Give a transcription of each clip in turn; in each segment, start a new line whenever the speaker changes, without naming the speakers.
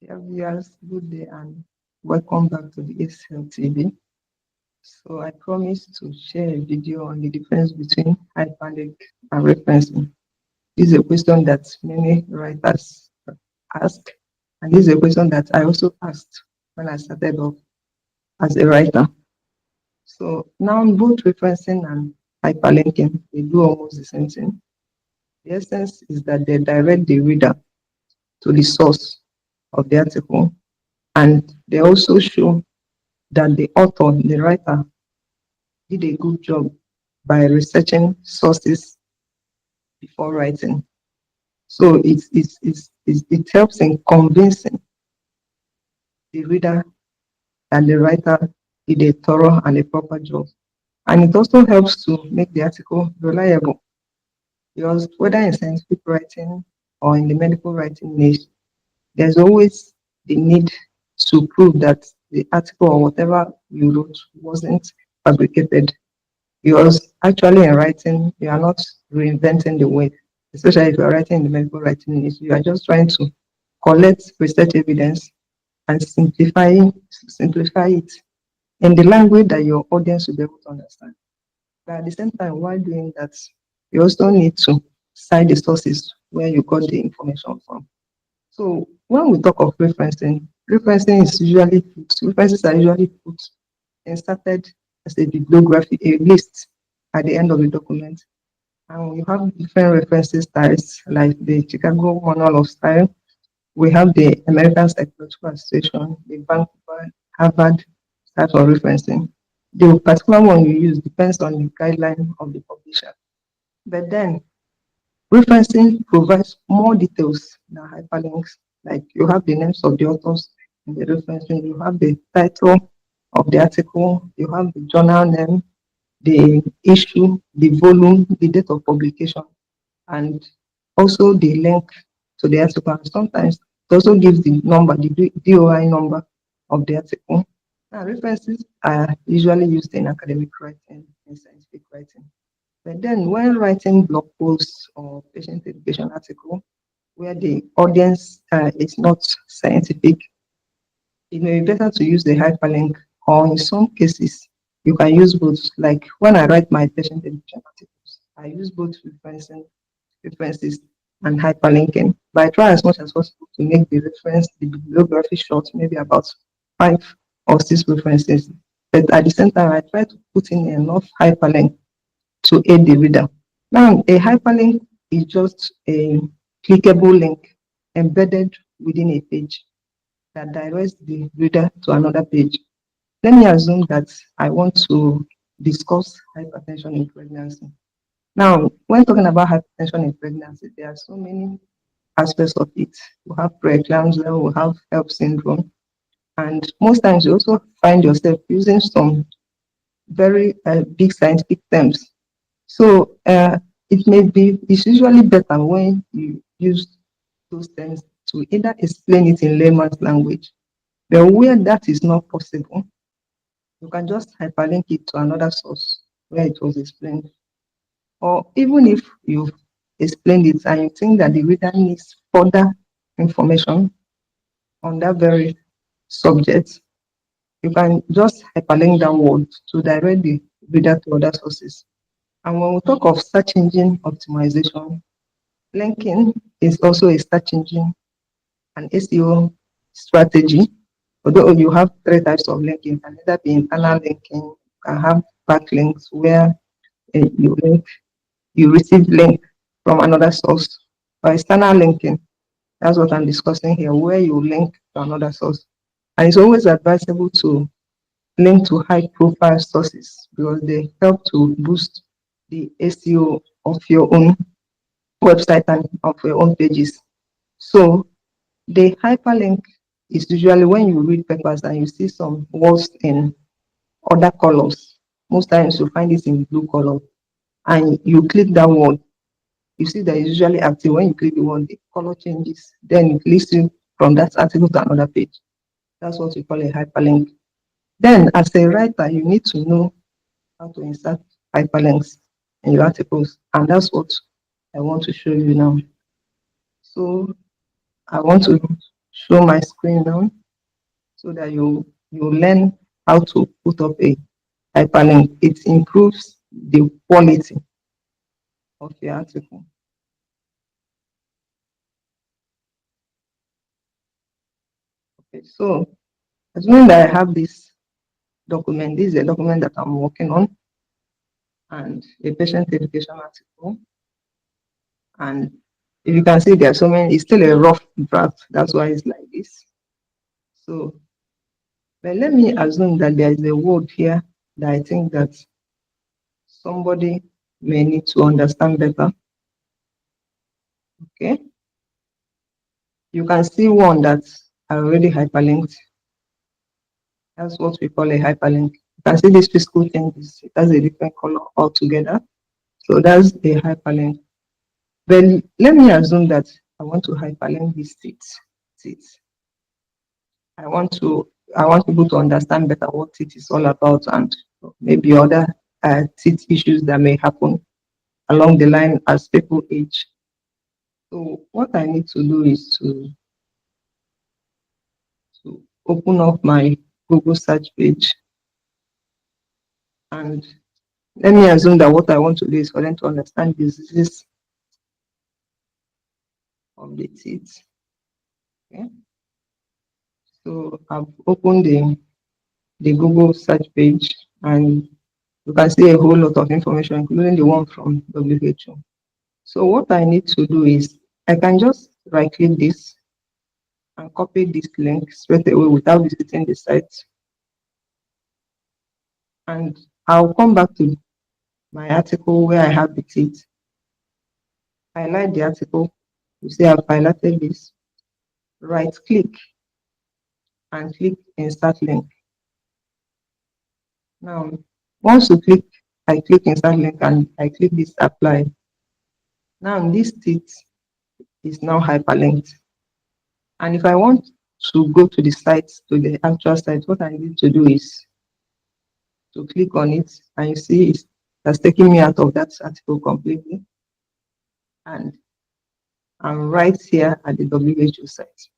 Yeah, viewers, good day and welcome back to the ACL TV. So I promised to share a video on the difference between hyperlink and referencing. This is a question that many writers ask, and this is a question that I also asked when I started off as a writer. So now both referencing and hyperlinking, they do almost the same thing. The essence is that they direct the reader to the source of the article, and they also show that the author, the writer, did a good job by researching sources before writing. So it helps in convincing the reader that the writer did a thorough and a proper job. And it also helps to make the article reliable because whether in scientific writing or in the medical writing niche, there's always the need to prove that the article or whatever you wrote wasn't fabricated. Because actually in writing, you are not reinventing the wheel, especially if you are writing in the medical writing niche. You are just trying to collect research evidence and simplify it in the language that your audience will be able to understand. But at the same time, while doing that, you also need to cite the sources where you got the information from. So when we talk of referencing, references are usually put inserted as a bibliography, a list at the end of the document. And we have different references styles like the Chicago Manual of Style. We have the American Psychological Association, the Vancouver, Harvard type of referencing. The particular one you use depends on the guideline of the publisher. But then referencing provides more details than hyperlinks. Like you have the names of the authors in the referencing, you have the title of the article, you have the journal name, the issue, the volume, the date of publication, and also the link to the article. And sometimes it also gives the number, the DOI number of the article. Now, references are usually used in academic writing and scientific writing. But then when writing blog posts or patient education article, where the audience is not scientific, it may be better to use the hyperlink, or in some cases, you can use both. Like when I write my patient education articles, I use both references and hyperlinking. But I try as much as possible to make the bibliography short, maybe about 5 or 6 references. But at the same time, I try to put in enough hyperlink to aid the reader. Now, a hyperlink is just a clickable link embedded within a page that directs the reader to another page. Let me assume that I want to discuss hypertension in pregnancy. Now, when talking about hypertension in pregnancy, there are so many aspects of it. We have preeclampsia, we have HELP syndrome, and most times you also find yourself using some very big scientific terms. So it's usually better when you use those terms to either explain it in layman's language, but where that is not possible, you can just hyperlink it to another source where it was explained. Or even if you've explained it and you think that the reader needs further information on that very subject, you can just hyperlink that word to direct the reader to other sources. And when we talk of search engine optimization, linking is also a search engine and SEO strategy. Although you have 3 types of linking, it can either be internal linking, you can have backlinks where you link, you receive link from another source, or external linking. That's what I'm discussing here, where you link to another source. And it's always advisable to link to high profile sources because they help to boost the SEO of your own website and of your own pages. So the hyperlink is usually when you read papers and you see some words in other colors. Most times you find it in blue color and you click that word. You see that it's usually active. When you click the word, the color changes. Then it leads you from that article to another page. That's what we call a hyperlink. Then as a writer, you need to know how to insert hyperlinks in your articles. And that's what I want to show you now. So I want to show my screen now so that you learn how to put up a hyperlink. It improves the quality of your article. Okay, so assuming that I have this document, this is a document that I'm working on, and a patient education article. And if you can see, there are so many, it's still a rough draft. That's why it's like this. So, but let me assume that there is a word here that I think that somebody may need to understand better. Okay. You can see one that I already hyperlinked. That's what we call a hyperlink. You can see this physical changes. It has a different color altogether. So that's a hyperlink. But let me assume that I want to hyperlink this teeth. I want people to understand better what it is all about, and maybe other teeth issues that may happen along the line as people age. So what I need to do is to open up my Google search page, and let me assume that what I want to do is for them to understand diseases of the teeth. Okay. So I've opened the Google search page, and you can see a whole lot of information, including the one from WHO. So what I need to do is I can just right click this and copy this link straight away without visiting the site. And I'll come back to my article where I have the text. Highlight the article. You see I've highlighted this. Right click and click insert link. Now, once you click, I click insert link and I click this apply. Now this text is now hyperlinked. And if I want to go to the site, to the actual site, what I need to do is to click on it, and you see that's taking me out of that article completely. And I'm right here at the WHO site,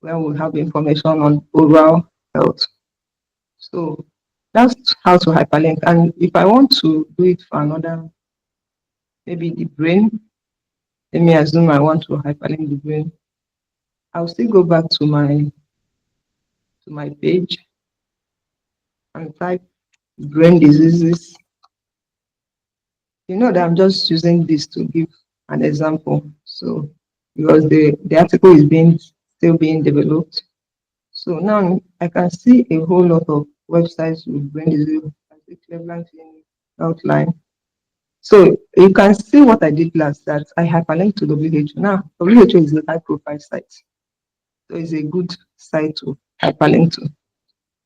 where we'll have information on oral health. So that's how to hyperlink. And if I want to do it for another, maybe the brain, let me assume I want to hyperlink the brain. I'll still go back to my page and type brain diseases. You know that I'm just using this to give an example. So because the article is still being developed. So now I can see a whole lot of websites with brain disease, Cleveland outline. So you can see what I did last, that I hyperlinked to WHO. Now WHO is a high profile site. So it's a good site to hyperlink to.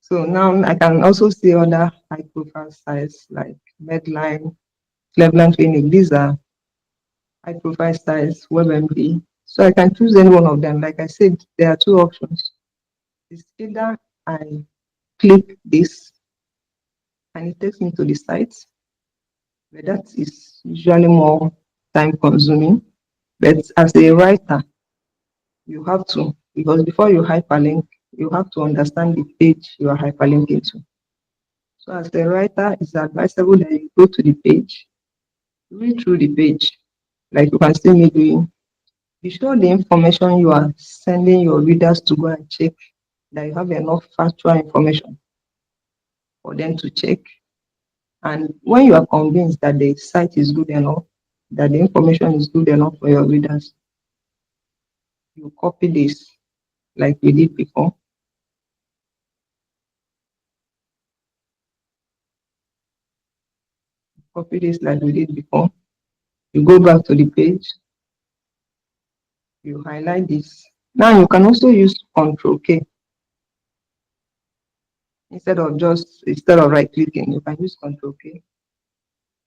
So now I can also see other high profile sites like Medline, Cleveland Clinic. These are high profile sites, WebMD. So I can choose any one of them. Like I said, there are two options. It's either I click this and it takes me to the site, but that is usually more time consuming. But as a writer, you have to, because before you hyperlink, you have to understand the page you are hyperlinking to. So as a writer, it's advisable that you go to the page, read through the page, like you can see me doing. Be sure the information you are sending your readers to go and check, that you have enough factual information for them to check. And when you are convinced that the site is good enough, that the information is good enough for your readers, you copy this like we did before. Copy this like we did before. You go back to the page, you highlight this. Now you can also use Control K. Instead of right clicking, you can use Control K.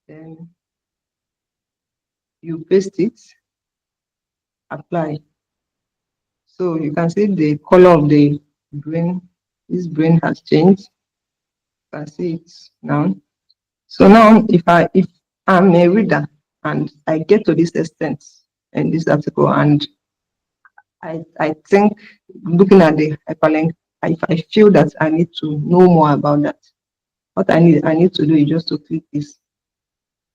Then you paste it, apply. So you can see the color of the brain. This brain has changed. You can see it now. So now if I'm a reader and I get to this extent in this article and I think looking at the hyperlink, I feel that I need to know more about that. What I need to do is just to click this,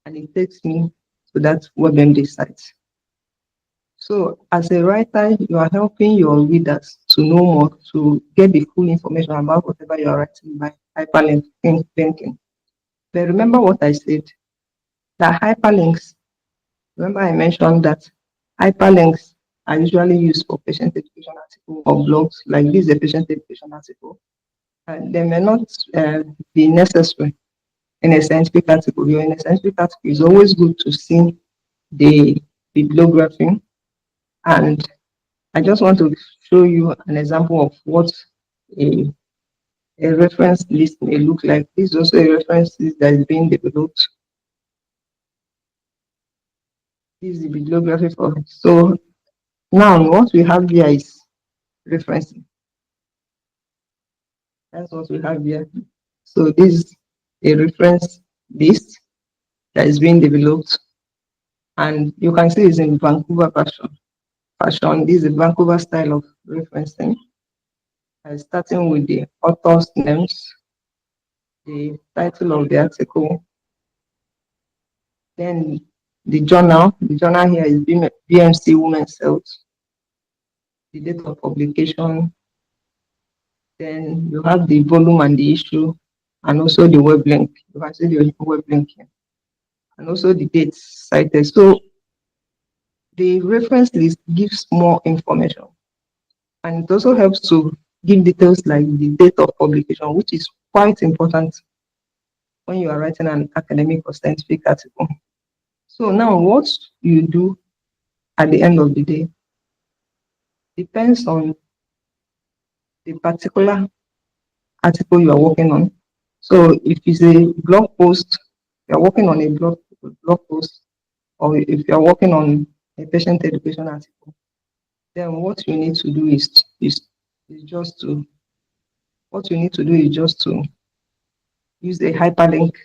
and it takes me to that WebMD site. So as a writer, you are helping your readers to know more, to get the full information about whatever you are writing by hyperlinking. But remember what I said, that hyperlinks, remember I mentioned that hyperlinks are usually used for patient education articles or blogs, like this is a patient education article. And they may not be necessary in a scientific article. You're in a scientific article, it's always good to see the bibliography. And I just want to show you an example of what a, a reference list may look like. This is also a reference list that is being developed. This is the bibliography for it. So now what we have here is referencing. That's what we have here. So this is a reference list that is being developed, and you can see it's in Vancouver fashion. This is a Vancouver style of referencing. Starting with the author's names, the title of the article, then the journal. The journal here is BMC Women's Health, the date of publication, then you have the volume and the issue, and also the web link. You can see the web link here, and also the dates cited. So the reference list gives more information, and it also helps to give details like the date of publication, which is quite important when you are writing an academic or scientific article. So now what you do at the end of the day depends on the particular article you are working on. So if it's a blog post, you're working on a blog post, or if you're working on a patient education article, then what you need to do is just to use a hyperlink.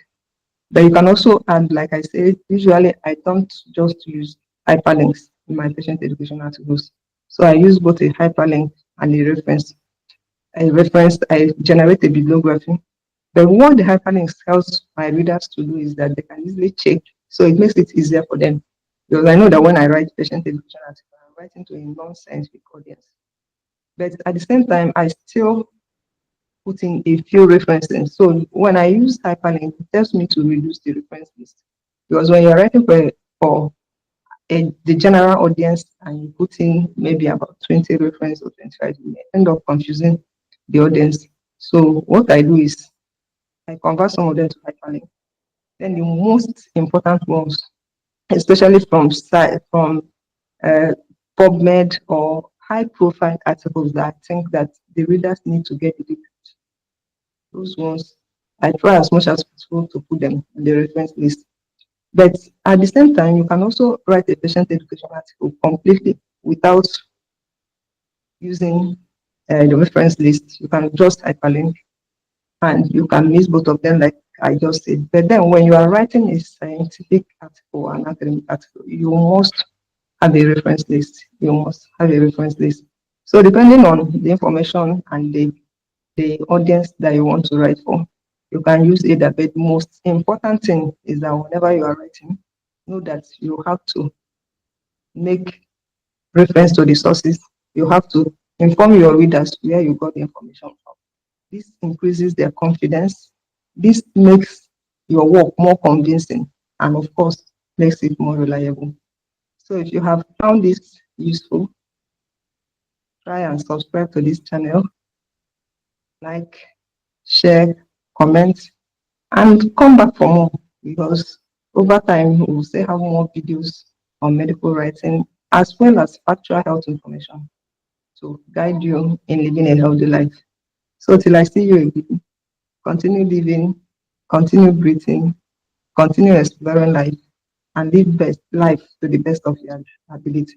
But you can also add, like I said, usually I don't just use hyperlinks in my patient education articles. So I use both a hyperlink and a reference. I generate a bibliography. But what the hyperlinks helps my readers to do is that they can easily check. So it makes it easier for them. Because I know that when I write patient education article, I'm writing to a non-scientific audience. But at the same time, I still put in a few references. So when I use hyperlink, it helps me to reduce the reference list. Because when you're writing for the general audience and you put in maybe about 20 references or 25, you may end up confusing the audience. So what I do is I convert some of them to hyperlink. Then the most important ones, especially from PubMed or high-profile articles that I think that the readers need to get the details. Those ones, I try as much as possible to put them on the reference list. But at the same time, you can also write a patient education article completely without using the reference list. You can just hyperlink, and you can mix both of them, like I just said. But then when you are writing a scientific article, an academic article, you must have a reference list. You must have a reference list. So depending on the information and the audience that you want to write for, you can use either. But the most important thing is that whenever you are writing, know that you have to make reference to the sources. You have to inform your readers where you got the information from. This increases their confidence. This makes your work more convincing, and of course, makes it more reliable. So if you have found this useful, try and subscribe to this channel, like, share, comment, and come back for more, because over time we'll still have more videos on medical writing as well as factual health information to guide you in living a healthy life. So till I see you again, continue living, continue breathing, continue exploring life, and live best life to the best of your ability.